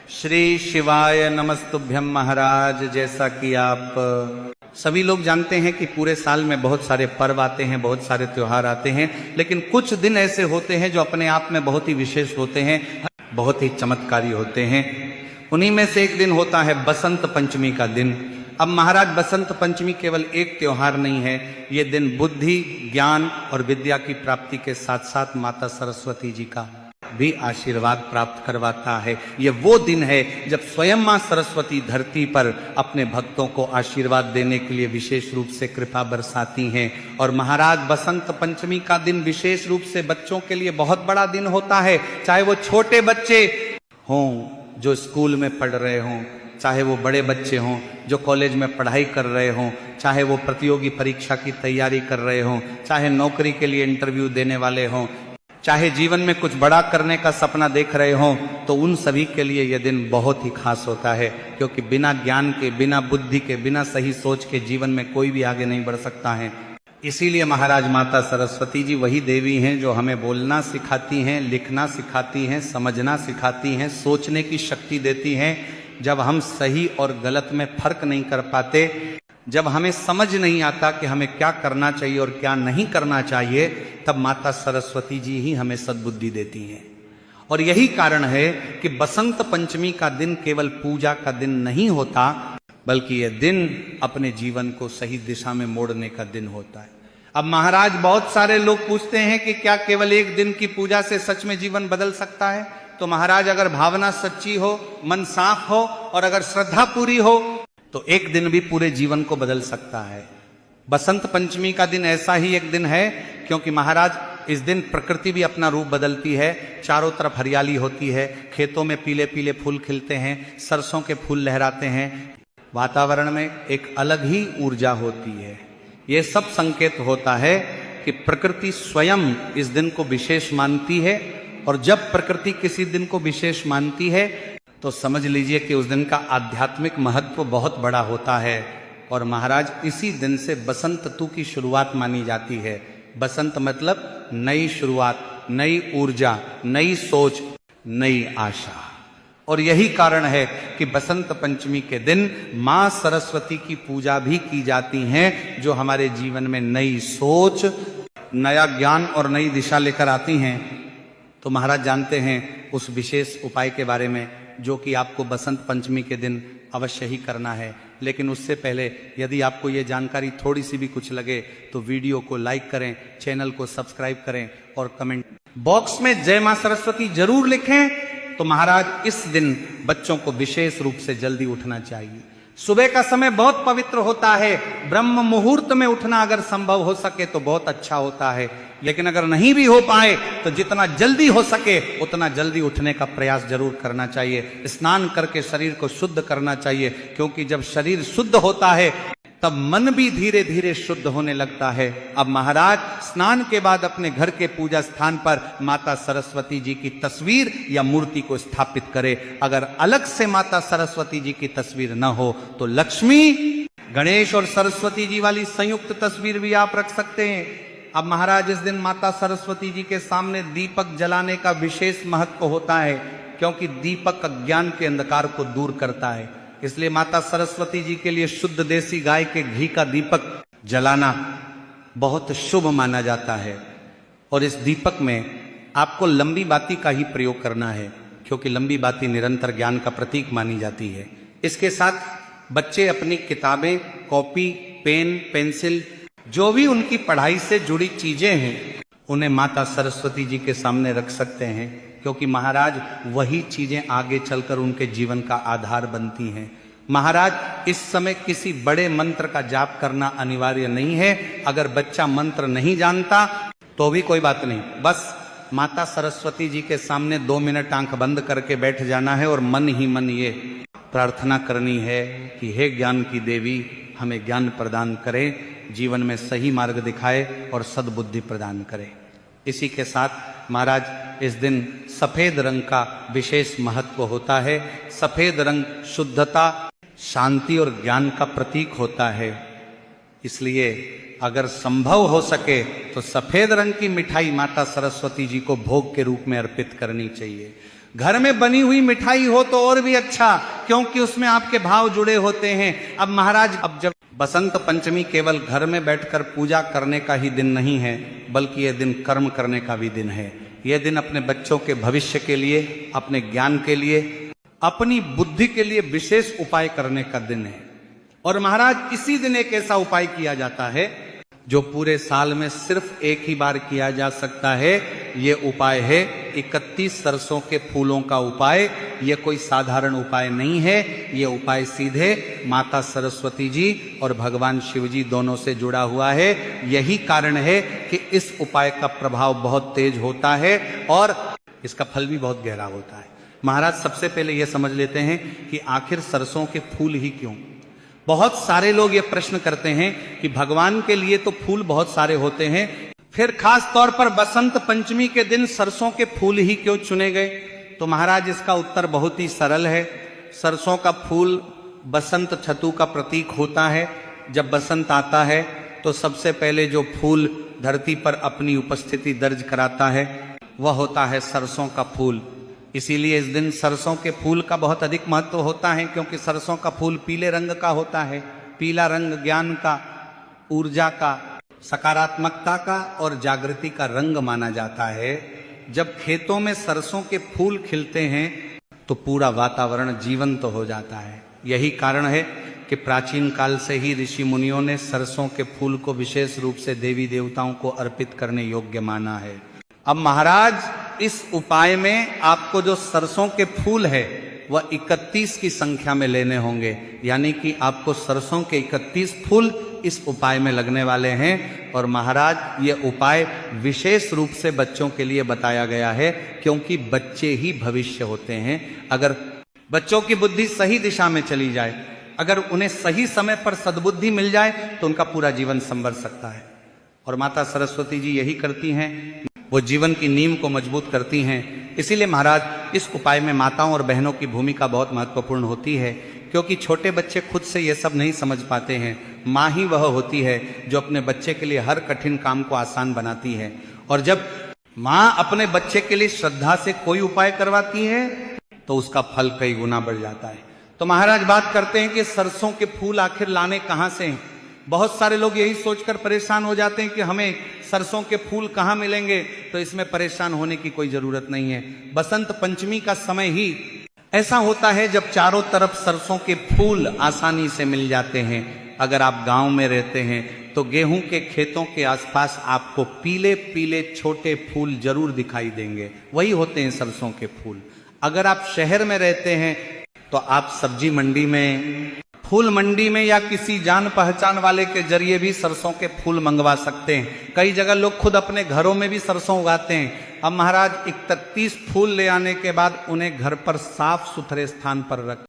श्री शिवाय नमस्तुभ्यम महाराज। जैसा कि आप सभी लोग जानते हैं कि पूरे साल में बहुत सारे पर्व आते हैं, बहुत सारे त्योहार आते हैं, लेकिन कुछ दिन ऐसे होते हैं जो अपने आप में बहुत ही विशेष होते हैं, बहुत ही चमत्कारी होते हैं। उन्हीं में से एक दिन होता है बसंत पंचमी का दिन। अब महाराज, बसंत पंचमी केवल एक त्योहार नहीं है, ये दिन बुद्धि, ज्ञान और विद्या की प्राप्ति के साथ साथ माता सरस्वती जी का भी आशीर्वाद प्राप्त करवाता है। ये वो दिन है जब स्वयं मां सरस्वती धरती पर अपने भक्तों को आशीर्वाद देने के लिए विशेष रूप से कृपा बरसाती हैं। और महाराज, बसंत पंचमी का दिन विशेष रूप से बच्चों के लिए बहुत बड़ा दिन होता है। चाहे वो छोटे बच्चे हों जो स्कूल में पढ़ रहे हों, चाहे वो बड़े बच्चे हों जो कॉलेज में पढ़ाई कर रहे हों, चाहे वो प्रतियोगी परीक्षा की तैयारी कर रहे हों, चाहे नौकरी के लिए इंटरव्यू देने वाले हों, चाहे जीवन में कुछ बड़ा करने का सपना देख रहे हों, तो उन सभी के लिए यह दिन बहुत ही खास होता है। क्योंकि बिना ज्ञान के, बिना बुद्धि के, बिना सही सोच के जीवन में कोई भी आगे नहीं बढ़ सकता है। इसीलिए महाराज, माता सरस्वती जी वही देवी हैं जो हमें बोलना सिखाती हैं, लिखना सिखाती हैं, समझना सिखाती हैं, सोचने की शक्ति देती हैं। जब हम सही और गलत में फर्क नहीं कर पाते, जब हमें समझ नहीं आता कि हमें क्या करना चाहिए और क्या नहीं करना चाहिए, तब माता सरस्वती जी ही हमें सद्बुद्धि देती हैं। और यही कारण है कि बसंत पंचमी का दिन केवल पूजा का दिन नहीं होता, बल्कि यह दिन अपने जीवन को सही दिशा में मोड़ने का दिन होता है। अब महाराज, बहुत सारे लोग पूछते हैं कि क्या केवल एक दिन की पूजा से सच में जीवन बदल सकता है? तो महाराज, अगर भावना सच्ची हो, मन साफ हो और अगर श्रद्धा पूरी हो, तो एक दिन भी पूरे जीवन को बदल सकता है। बसंत पंचमी का दिन ऐसा ही एक दिन है क्योंकि महाराज, इस दिन प्रकृति भी अपना रूप बदलती है। चारों तरफ हरियाली होती है, खेतों में पीले पीले फूल खिलते हैं, सरसों के फूल लहराते हैं, वातावरण में एक अलग ही ऊर्जा होती है। ये सब संकेत होता है कि प्रकृति स्वयं इस दिन को विशेष मानती है। और जब प्रकृति किसी दिन को विशेष मानती है तो समझ लीजिए कि उस दिन का आध्यात्मिक महत्व बहुत बड़ा होता है। और महाराज, इसी दिन से बसंत ऋतु की शुरुआत मानी जाती है। बसंत मतलब नई शुरुआत, नई ऊर्जा, नई सोच, नई आशा। और यही कारण है कि बसंत पंचमी के दिन मां सरस्वती की पूजा भी की जाती है, जो हमारे जीवन में नई सोच, नया ज्ञान और नई दिशा लेकर आती हैं। तो महाराज जानते हैं उस विशेष उपाय के बारे में जो कि आपको बसंत पंचमी के दिन अवश्य ही करना है। लेकिन उससे पहले यदि आपको ये जानकारी थोड़ी सी भी कुछ लगे तो वीडियो को लाइक करें, चैनल को सब्सक्राइब करें और कमेंट बॉक्स में जय मां सरस्वती जरूर लिखें। तो महाराज, इस दिन बच्चों को विशेष रूप से जल्दी उठना चाहिए। सुबह का समय बहुत पवित्र होता है। ब्रह्म मुहूर्त में उठना अगर संभव हो सके तो बहुत अच्छा होता है, लेकिन अगर नहीं भी हो पाए तो जितना जल्दी हो सके उतना जल्दी उठने का प्रयास जरूर करना चाहिए। स्नान करके शरीर को शुद्ध करना चाहिए, क्योंकि जब शरीर शुद्ध होता है तब मन भी धीरे धीरे शुद्ध होने लगता है। अब महाराज, स्नान के बाद अपने घर के पूजा स्थान पर माता सरस्वती जी की तस्वीर या मूर्ति को स्थापित करें। अगर अलग से माता सरस्वती जी की तस्वीर न हो तो लक्ष्मी, गणेश और सरस्वती जी वाली संयुक्त तस्वीर भी आप रख सकते हैं। अब महाराज, इस दिन माता सरस्वती जी के सामने दीपक जलाने का विशेष महत्व होता है, क्योंकि दीपक अज्ञान के अंधकार को दूर करता है। इसलिए माता सरस्वती जी के लिए शुद्ध देसी गाय के घी का दीपक जलाना बहुत शुभ माना जाता है। और इस दीपक में आपको लंबी बाती का ही प्रयोग करना है, क्योंकि लंबी बाती निरंतर ज्ञान का प्रतीक मानी जाती है। इसके साथ बच्चे अपनी किताबें, कॉपी, पेन, पेंसिल, जो भी उनकी पढ़ाई से जुड़ी चीजें हैं, उन्हें माता सरस्वती जी के सामने रख सकते हैं, क्योंकि महाराज वही चीजें आगे चलकर उनके जीवन का आधार बनती हैं। महाराज, इस समय किसी बड़े मंत्र का जाप करना अनिवार्य नहीं है। अगर बच्चा मंत्र नहीं जानता तो भी कोई बात नहीं, बस माता सरस्वती जी के सामने 2 मिनट आंख बंद करके बैठ जाना है और मन ही मन ये प्रार्थना करनी है कि हे ज्ञान की देवी, हमें ज्ञान प्रदान करे, जीवन में सही मार्ग दिखाए और सद्बुद्धि प्रदान करे। इसी के साथ महाराज, इस दिन सफेद रंग का विशेष महत्व होता है। सफेद रंग शुद्धता, शांति और ज्ञान का प्रतीक होता है। इसलिए अगर संभव हो सके तो सफेद रंग की मिठाई माता सरस्वती जी को भोग के रूप में अर्पित करनी चाहिए। घर में बनी हुई मिठाई हो तो और भी अच्छा, क्योंकि उसमें आपके भाव जुड़े होते हैं। अब महाराज, अब जब बसंत पंचमी केवल घर में बैठकर पूजा करने का ही दिन नहीं है, बल्कि यह दिन कर्म करने का भी दिन है। यह दिन अपने बच्चों के भविष्य के लिए, अपने ज्ञान के लिए, अपनी बुद्धि के लिए विशेष उपाय करने का दिन है। और महाराज, इसी दिन एक ऐसा उपाय किया जाता है जो पूरे साल में सिर्फ एक ही बार किया जा सकता है। ये उपाय है 31 सरसों के फूलों का उपाय। ये कोई साधारण उपाय नहीं है, ये उपाय सीधे माता सरस्वती जी और भगवान शिव जी दोनों से जुड़ा हुआ है। यही कारण है कि इस उपाय का प्रभाव बहुत तेज होता है और इसका फल भी बहुत गहरा होता है। महाराज, सबसे पहले यह समझ लेते हैं कि आखिर सरसों के फूल ही क्यों। बहुत सारे लोग ये प्रश्न करते हैं कि भगवान के लिए तो फूल बहुत सारे होते हैं, फिर खास तौर पर बसंत पंचमी के दिन सरसों के फूल ही क्यों चुने गए। तो महाराज, इसका उत्तर बहुत ही सरल है। सरसों का फूल बसंत छतु का प्रतीक होता है। जब बसंत आता है तो सबसे पहले जो फूल धरती पर अपनी उपस्थिति दर्ज कराता है वह होता है सरसों का फूल। इसीलिए इस दिन सरसों के फूल का बहुत अधिक महत्व होता है, क्योंकि सरसों का फूल पीले रंग का होता है। पीला रंग ज्ञान का, ऊर्जा का, सकारात्मकता का और जागृति का रंग माना जाता है। जब खेतों में सरसों के फूल खिलते हैं तो पूरा वातावरण जीवंत हो जाता है। यही कारण है कि प्राचीन काल से ही ऋषि मुनियों ने सरसों के फूल को विशेष रूप से देवी देवताओं को अर्पित करने योग्य माना है। अब महाराज, इस उपाय में आपको जो सरसों के फूल है वह 31 की संख्या में लेने होंगे, यानी कि आपको सरसों के 31 फूल इस उपाय में लगने वाले हैं। और महाराज, ये उपाय विशेष रूप से बच्चों के लिए बताया गया है, क्योंकि बच्चे ही भविष्य होते हैं। अगर बच्चों की बुद्धि सही दिशा में चली जाए, अगर उन्हें सही समय पर सद्बुद्धि मिल जाए तो उनका पूरा जीवन संवर सकता है। और माता सरस्वती जी यही करती हैं, वो जीवन की नींव को मजबूत करती हैं। इसीलिए महाराज, इस उपाय में माताओं और बहनों की भूमिका बहुत महत्वपूर्ण होती है, क्योंकि छोटे बच्चे खुद से ये सब नहीं समझ पाते हैं। माँ ही वह होती है जो अपने बच्चे के लिए हर कठिन काम को आसान बनाती है। और जब माँ अपने बच्चे के लिए श्रद्धा से कोई उपाय करवाती है तो उसका फल कई गुना बढ़ जाता है। तो महाराज, बात करते हैं कि सरसों के फूल आखिर लाने कहाँ से हैं। बहुत सारे लोग यही सोचकर परेशान हो जाते हैं कि हमें सरसों के फूल कहाँ मिलेंगे। तो इसमें परेशान होने की कोई जरूरत नहीं है। बसंत पंचमी का समय ही ऐसा होता है जब चारों तरफ सरसों के फूल आसानी से मिल जाते हैं। अगर आप गांव में रहते हैं तो गेहूं के खेतों के आसपास आपको पीले पीले छोटे फूल जरूर दिखाई देंगे, वही होते हैं सरसों के फूल। अगर आप शहर में रहते हैं तो आप सब्जी मंडी में, फूल मंडी में या किसी जान पहचान वाले के जरिए भी सरसों के फूल मंगवा सकते हैं। कई जगह लोग खुद अपने घरों में भी सरसों उगाते हैं। अब महाराज, 31 फूल ले आने के बाद उन्हें घर पर साफ सुथरे स्थान पर रख